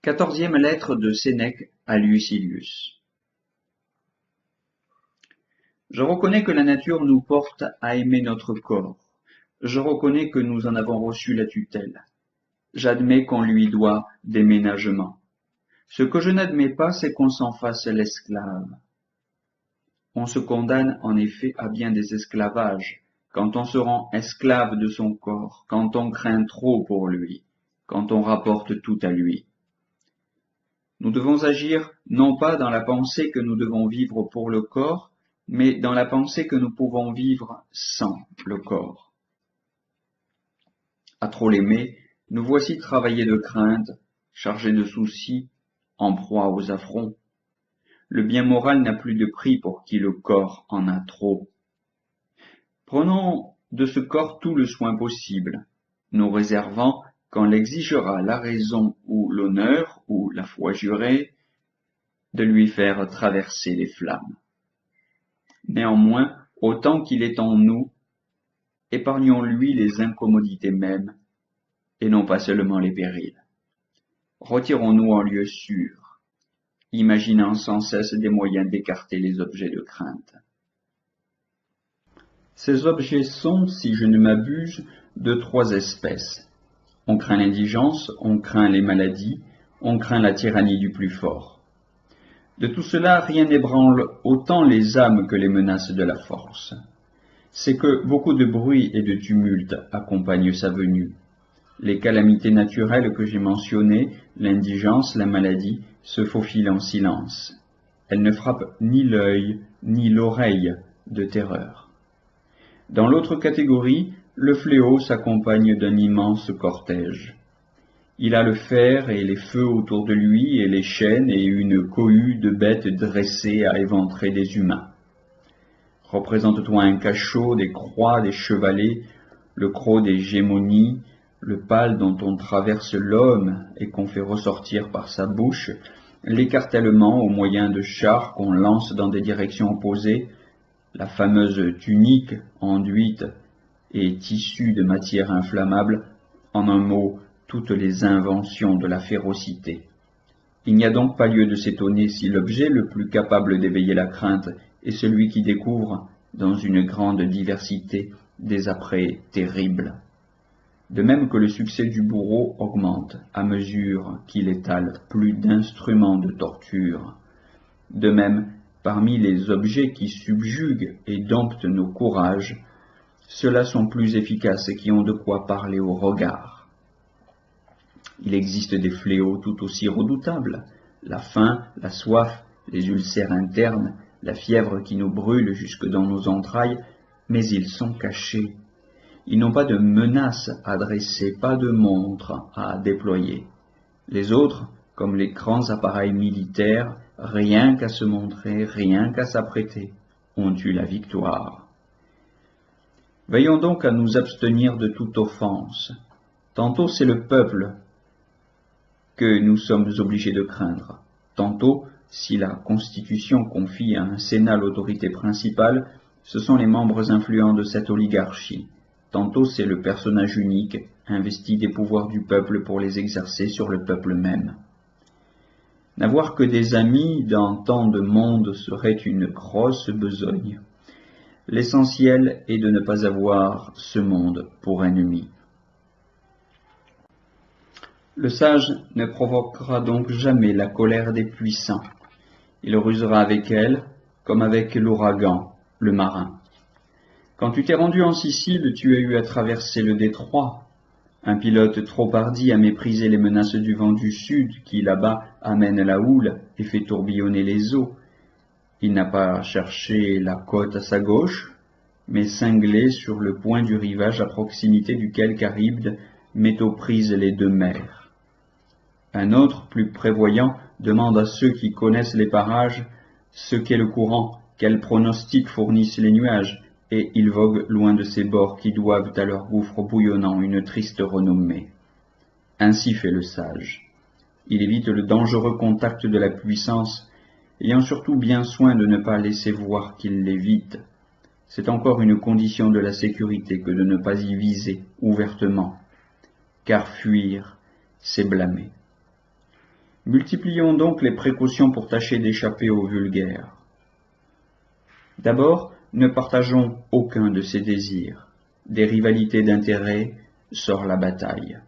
14e lettre de Sénèque à Lucilius. Je reconnais que la nature nous porte à aimer notre corps. Je reconnais que nous en avons reçu la tutelle. J'admets qu'on lui doit des ménagements. Ce que je n'admets pas, c'est qu'on s'en fasse l'esclave. On se condamne en effet à bien des esclavages, quand on se rend esclave de son corps, quand on craint trop pour lui, quand on rapporte tout à lui. Nous devons agir non pas dans la pensée que nous devons vivre pour le corps, mais dans la pensée que nous pouvons vivre sans le corps. À trop l'aimer, nous voici travaillés de crainte, chargés de soucis, en proie aux affronts. Le bien moral n'a plus de prix pour qui le corps en a trop. Prenons de ce corps tout le soin possible, nous réservant, quand l'exigera la raison ou l'honneur ou la foi jurée, de lui faire traverser les flammes. Néanmoins, autant qu'il est en nous, épargnons-lui les incommodités mêmes, et non pas seulement les périls. Retirons-nous en lieu sûr, imaginant sans cesse des moyens d'écarter les objets de crainte. Ces objets sont, si je ne m'abuse, de 3 espèces. On craint l'indigence, on craint les maladies, on craint la tyrannie du plus fort. De tout cela, rien n'ébranle autant les âmes que les menaces de la force. C'est que beaucoup de bruit et de tumulte accompagnent sa venue. Les calamités naturelles que j'ai mentionnées, l'indigence, la maladie, se faufilent en silence. Elles ne frappent ni l'œil ni l'oreille de terreur. Dans l'autre catégorie, le fléau s'accompagne d'un immense cortège. Il a le fer et les feux autour de lui et les chaînes et une cohue de bêtes dressées à éventrer des humains. Représente-toi un cachot, des croix, des chevalets, le croc des gémonies, le pal dont on traverse l'homme et qu'on fait ressortir par sa bouche, l'écartèlement au moyen de chars qu'on lance dans des directions opposées, la fameuse tunique enduite et tissue de matière inflammable, en un mot, toutes les inventions de la férocité. Il n'y a donc pas lieu de s'étonner si l'objet le plus capable d'éveiller la crainte est celui qui découvre, dans une grande diversité, des apprêts terribles. De même que le succès du bourreau augmente à mesure qu'il étale plus d'instruments de torture. De même, parmi les objets qui subjuguent et domptent nos courages, ceux-là sont plus efficaces et qui ont de quoi parler au regard. Il existe des fléaux tout aussi redoutables, la faim, la soif, les ulcères internes, la fièvre qui nous brûle jusque dans nos entrailles, mais ils sont cachés. Ils n'ont pas de menaces à dresser, pas de montre à déployer. Les autres, comme les grands appareils militaires, rien qu'à se montrer, rien qu'à s'apprêter, ont eu la victoire. Veillons donc à nous abstenir de toute offense. Tantôt c'est le peuple que nous sommes obligés de craindre. Tantôt, si la Constitution confie à un Sénat l'autorité principale, ce sont les membres influents de cette oligarchie. Tantôt c'est le personnage unique, investi des pouvoirs du peuple pour les exercer sur le peuple même. N'avoir que des amis dans tant de monde serait une grosse besogne. L'essentiel est de ne pas avoir ce monde pour ennemi. Le sage ne provoquera donc jamais la colère des puissants. Il rusera avec elle, comme avec l'ouragan, le marin. Quand tu t'es rendu en Sicile, tu as eu à traverser le détroit. Un pilote trop hardi a méprisé les menaces du vent du sud, qui là-bas amène la houle et fait tourbillonner les eaux. Il n'a pas cherché la côte à sa gauche, mais cinglé sur le point du rivage à proximité duquel Charybde met aux prises les 2 mers. Un autre, plus prévoyant, demande à ceux qui connaissent les parages ce qu'est le courant, quels pronostics fournissent les nuages, et ils voguent loin de ces bords qui doivent à leur gouffre bouillonnant une triste renommée. Ainsi fait le sage. Il évite le dangereux contact de la puissance, ayant surtout bien soin de ne pas laisser voir qu'il l'évite. C'est encore une condition de la sécurité que de ne pas y viser ouvertement, car fuir, c'est blâmer. Multiplions donc les précautions pour tâcher d'échapper au vulgaire. D'abord, ne partageons aucun de ces désirs. Des rivalités d'intérêts sort la bataille.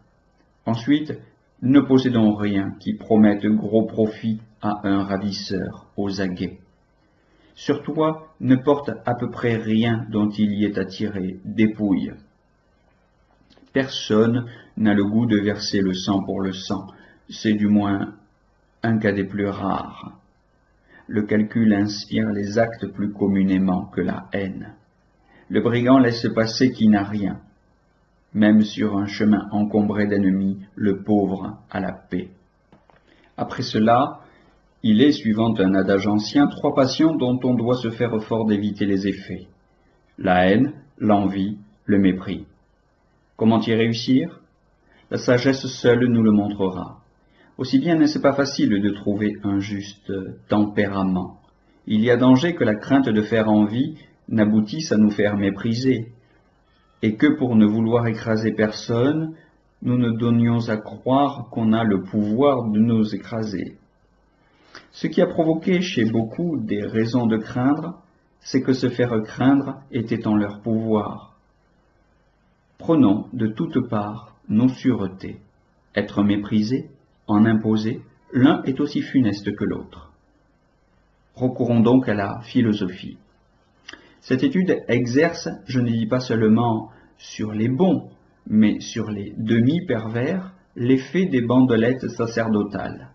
Ensuite, ne possédons rien qui promette gros profit à un ravisseur aux aguets. Sur toi ne porte à peu près rien dont il y ait à tirer, dépouille. Personne n'a le goût de verser le sang pour le sang, c'est du moins un cas des plus rares. Le calcul inspire les actes plus communément que la haine. Le brigand laisse passer qui n'a rien. Même sur un chemin encombré d'ennemis, le pauvre a la paix. Après cela, il est, suivant un adage ancien, 3 passions dont on doit se faire fort d'éviter les effets. La haine, l'envie, le mépris. Comment y réussir? La sagesse seule nous le montrera. Aussi bien n'est-ce pas facile de trouver un juste tempérament. Il y a danger que la crainte de faire envie n'aboutisse à nous faire mépriser, et que pour ne vouloir écraser personne, nous ne donnions à croire qu'on a le pouvoir de nous écraser. Ce qui a provoqué chez beaucoup des raisons de craindre, c'est que se faire craindre était en leur pouvoir. Prenons de toutes parts nos sûretés. Être méprisé, en imposer, l'un est aussi funeste que l'autre. Recourons donc à la philosophie. Cette étude exerce, je ne dis pas seulement sur les bons, mais sur les demi-pervers, l'effet des bandelettes sacerdotales.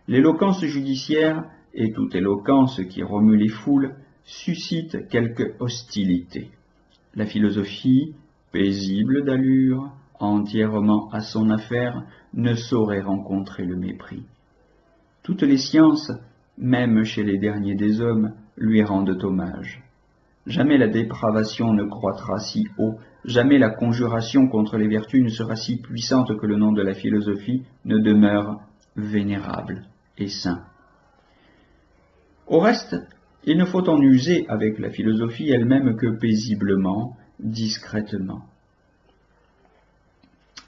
L'éloquence judiciaire, et toute éloquence qui remue les foules, suscite quelque hostilité. La philosophie, paisible d'allure, entièrement à son affaire, ne saurait rencontrer le mépris. Toutes les sciences, même chez les derniers des hommes, lui rendent hommage. Jamais la dépravation ne croîtra si haut, jamais la conjuration contre les vertus ne sera si puissante que le nom de la philosophie ne demeure vénérable et saint. Au reste, il ne faut en user avec la philosophie elle-même que paisiblement, discrètement.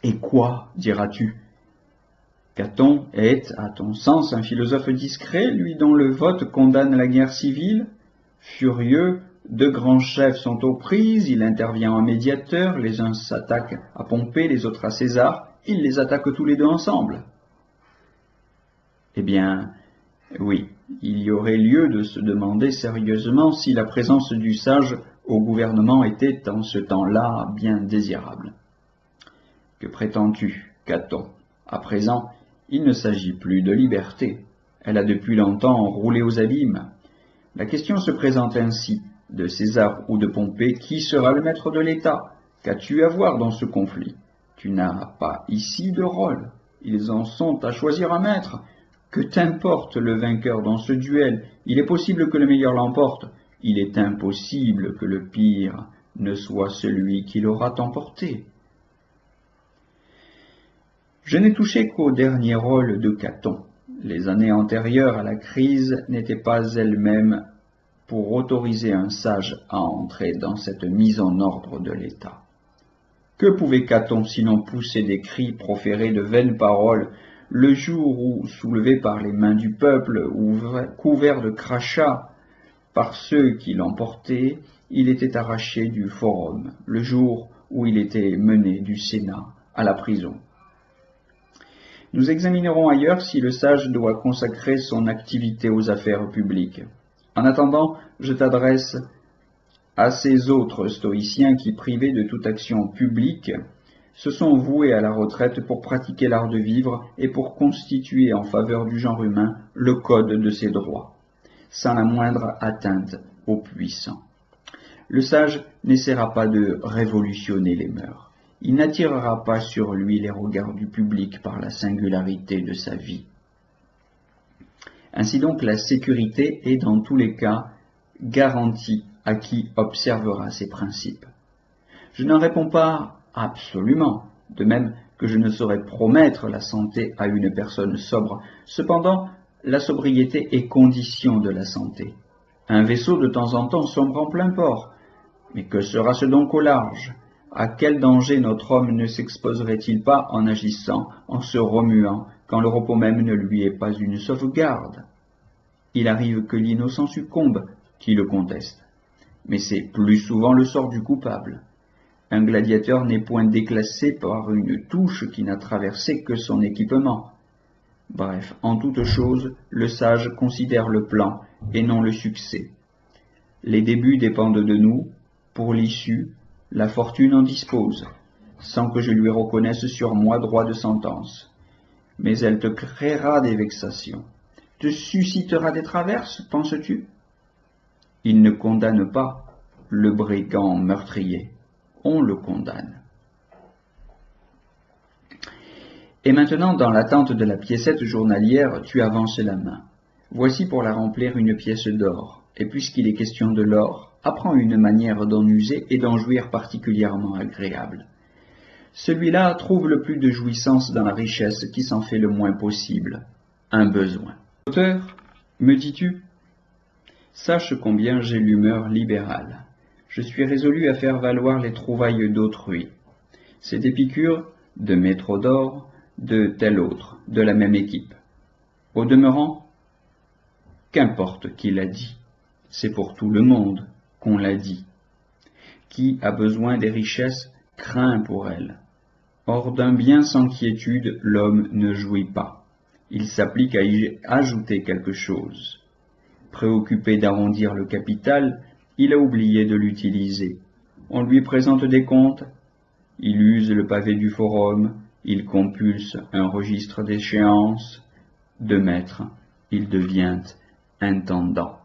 Et quoi, diras-tu? Caton est, à ton sens, un philosophe discret, lui dont le vote condamne la guerre civile? Furieux, 2 grands chefs sont aux prises, il intervient en médiateur, les uns s'attaquent à Pompée, les autres à César, il les attaque tous les 2 ensemble. Eh bien, oui, il y aurait lieu de se demander sérieusement si la présence du sage au gouvernement était en ce temps-là bien désirable. Que prétends-tu, Caton? À présent, il ne s'agit plus de liberté. Elle a depuis longtemps roulé aux abîmes. La question se présente ainsi. De César ou de Pompée, qui sera le maître de l'État? Qu'as-tu à voir dans ce conflit? Tu n'as pas ici de rôle. Ils en sont à choisir un maître. Que t'importe le vainqueur dans ce duel? Il est possible que le meilleur l'emporte. Il est impossible que le pire ne soit celui qui l'aura emporté. Je n'ai touché qu'au dernier rôle de Caton. Les années antérieures à la crise n'étaient pas elles-mêmes pour autoriser un sage à entrer dans cette mise en ordre de l'État. Que pouvait Caton sinon pousser des cris, proférer de vaines paroles, le jour où, soulevé par les mains du peuple, ou couvert de crachats par ceux qui l'emportaient, il était arraché du forum, le jour où il était mené du Sénat à la prison. Nous examinerons ailleurs si le sage doit consacrer son activité aux affaires publiques. En attendant, je t'adresse à ces autres stoïciens qui, privés de toute action publique, se sont voués à la retraite pour pratiquer l'art de vivre et pour constituer en faveur du genre humain le code de ses droits, sans la moindre atteinte aux puissants. Le sage n'essaiera pas de révolutionner les mœurs. Il n'attirera pas sur lui les regards du public par la singularité de sa vie. Ainsi donc, la sécurité est dans tous les cas garantie à qui observera ses principes. Je n'en réponds pas absolument, de même que je ne saurais promettre la santé à une personne sobre. Cependant, la sobriété est condition de la santé. Un vaisseau de temps en temps sombre en plein port. Mais que sera-ce donc au large? À quel danger notre homme ne s'exposerait-il pas en agissant, en se remuant, quand le repos même ne lui est pas une sauvegarde. Il arrive que l'innocent succombe, qui le conteste. Mais c'est plus souvent le sort du coupable. Un gladiateur n'est point déclassé par une touche qui n'a traversé que son équipement. Bref, en toute chose, le sage considère le plan et non le succès. Les débuts dépendent de nous, pour l'issue, la fortune en dispose, sans que je lui reconnaisse sur moi droit de sentence. Mais elle te créera des vexations, te suscitera des traverses, penses-tu? Il ne condamne pas le brigand meurtrier, on le condamne. Et maintenant, dans l'attente de la piécette journalière, tu avances la main. Voici pour la remplir une pièce d'or, et puisqu'il est question de l'or, apprends une manière d'en user et d'en jouir particulièrement agréable. Celui-là trouve le plus de jouissance dans la richesse qui s'en fait le moins possible, un besoin. Auteur, me dis-tu? Sache combien j'ai l'humeur libérale. Je suis résolu à faire valoir les trouvailles d'autrui. C'est Épicure, de Métrodore, de tel autre, de la même équipe. Au demeurant, qu'importe qui l'a dit, c'est pour tout le monde qu'on l'a dit. Qui a besoin des richesses craint pour elles. Or d'un bien sans quiétude, l'homme ne jouit pas. Il s'applique à y ajouter quelque chose. Préoccupé d'arrondir le capital, il a oublié de l'utiliser. On lui présente des comptes, il use le pavé du forum, il compulse un registre d'échéances. De maître, il devient intendant.